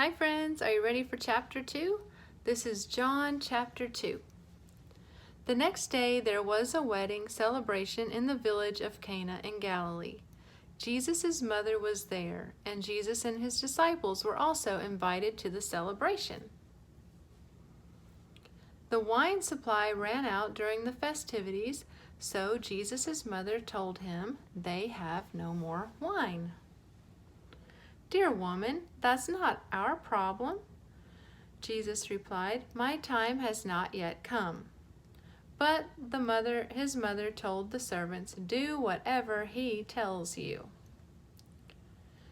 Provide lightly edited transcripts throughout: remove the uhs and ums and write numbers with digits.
Hi friends, are you ready for chapter 2? This is John chapter 2. The next day there was a wedding celebration in the village of Cana in Galilee. Jesus' mother was there, and Jesus and his disciples were also invited to the celebration. The wine supply ran out during the festivities, so Jesus' mother told him they have no more wine. "Dear woman, that's not our problem," Jesus replied. "My time has not yet come." But his mother told the servants, "Do whatever he tells you."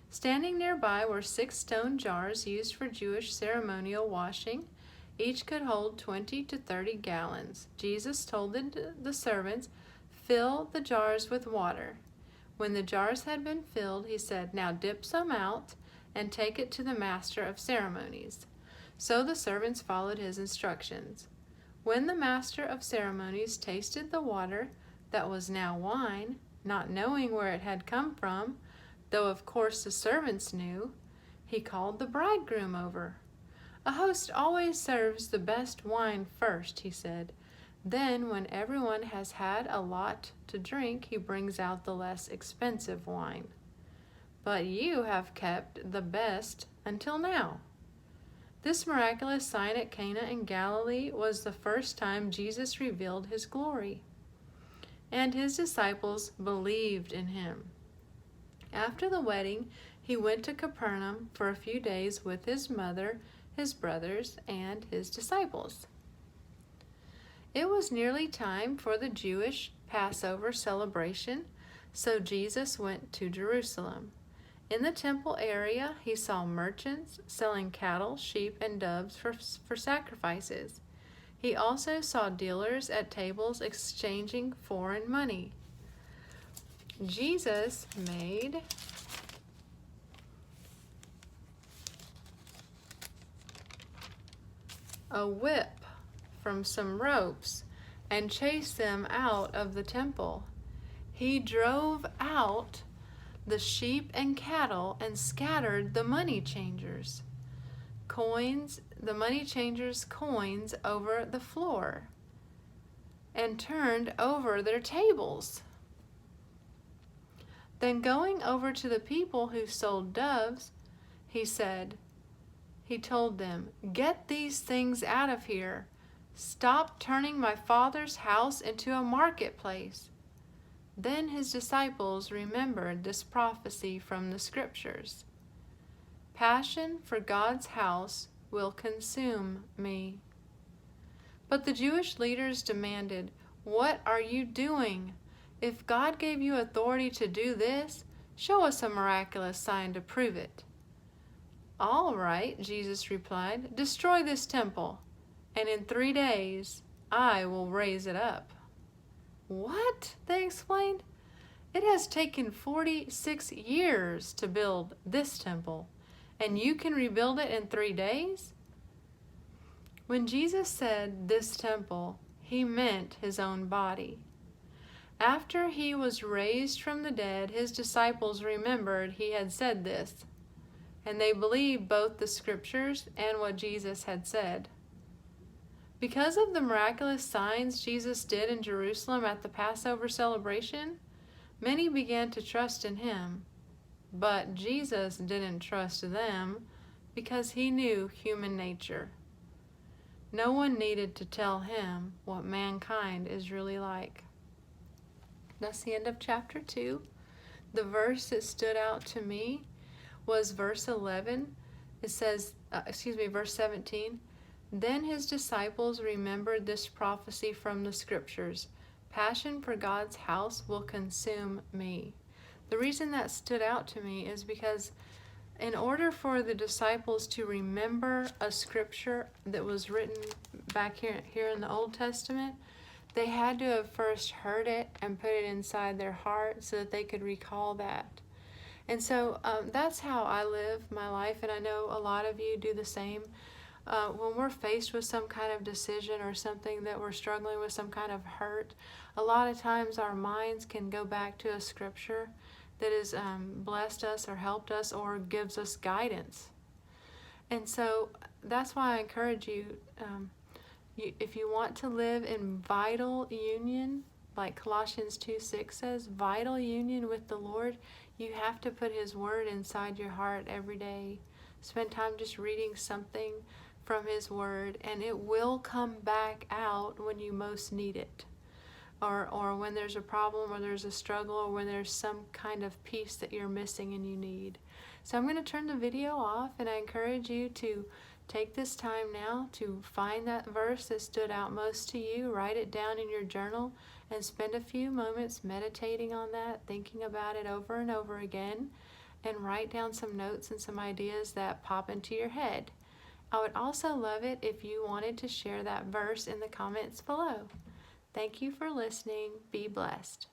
Standing nearby were 6 stone jars used for Jewish ceremonial washing. Each could hold 20 to 30 gallons. Jesus told the servants, "Fill the jars with water." When the jars had been filled, he said, "Now dip some out and take it to the master of ceremonies." So the servants followed his instructions. When the master of ceremonies tasted the water that was now wine, not knowing where it had come from, though of course the servants knew, he called the bridegroom over. "A host always serves the best wine first," he said. "Then, when everyone has had a lot to drink, he brings out the less expensive wine. But you have kept the best until now." This miraculous sign at Cana in Galilee was the first time Jesus revealed his glory, and his disciples believed in him. After the wedding, he went to Capernaum for a few days with his mother, his brothers, and his disciples. It was nearly time for the Jewish Passover celebration, so Jesus went to Jerusalem. In the temple area, he saw merchants selling cattle, sheep, and doves for sacrifices. He also saw dealers at tables exchanging foreign money. Jesus made a whip from some ropes and chased them out of the temple. He drove out the sheep and cattle and scattered the money changers' coins over the floor and turned over their tables. Then going over to the people who sold doves, he told them, "Get these things out of here. Stop turning my Father's house into a marketplace." Then his disciples remembered this prophecy from the scriptures. "Passion for God's house will consume me." But the Jewish leaders demanded, "What are you doing? If God gave you authority to do this, show us a miraculous sign to prove it." "All right," Jesus replied, "destroy this temple, and in 3 days I will raise it up." "What?" they explained. "It has taken 46 years to build this temple, and you can rebuild it in 3 days?" When Jesus said this temple, he meant his own body. After he was raised from the dead, his disciples remembered he had said this, and they believed both the scriptures and what Jesus had said. Because of the miraculous signs Jesus did in Jerusalem at the Passover celebration, many began to trust in him. But Jesus didn't trust them because he knew human nature. No one needed to tell him what mankind is really like. That's the end of chapter 2. The verse that stood out to me was verse 11. It says, verse 17. Then his disciples remembered this prophecy from the scriptures. Passion for God's house will consume me. The reason that stood out to me is because in order for the disciples to remember a scripture that was written back here in the Old Testament, they had to have first heard it and put it inside their heart so that they could recall that. And so that's how I live my life, and I know a lot of you do the same. When we're faced with some kind of decision or something that we're struggling with, some kind of hurt, a lot of times our minds can go back to a scripture that has blessed us or helped us or gives us guidance. And so that's why I encourage you, if you want to live in vital union, like Colossians 2:6 says, vital union with the Lord, you have to put His Word inside your heart every day. Spend time just reading something from His Word, and it will come back out when you most need it. Or when there's a problem, or there's a struggle, or when there's some kind of peace that you're missing and you need. So I'm going to turn the video off, and I encourage you to take this time now to find that verse that stood out most to you, write it down in your journal, and spend a few moments meditating on that, thinking about it over and over again, and write down some notes and some ideas that pop into your head. I would also love it if you wanted to share that verse in the comments below. Thank you for listening. Be blessed.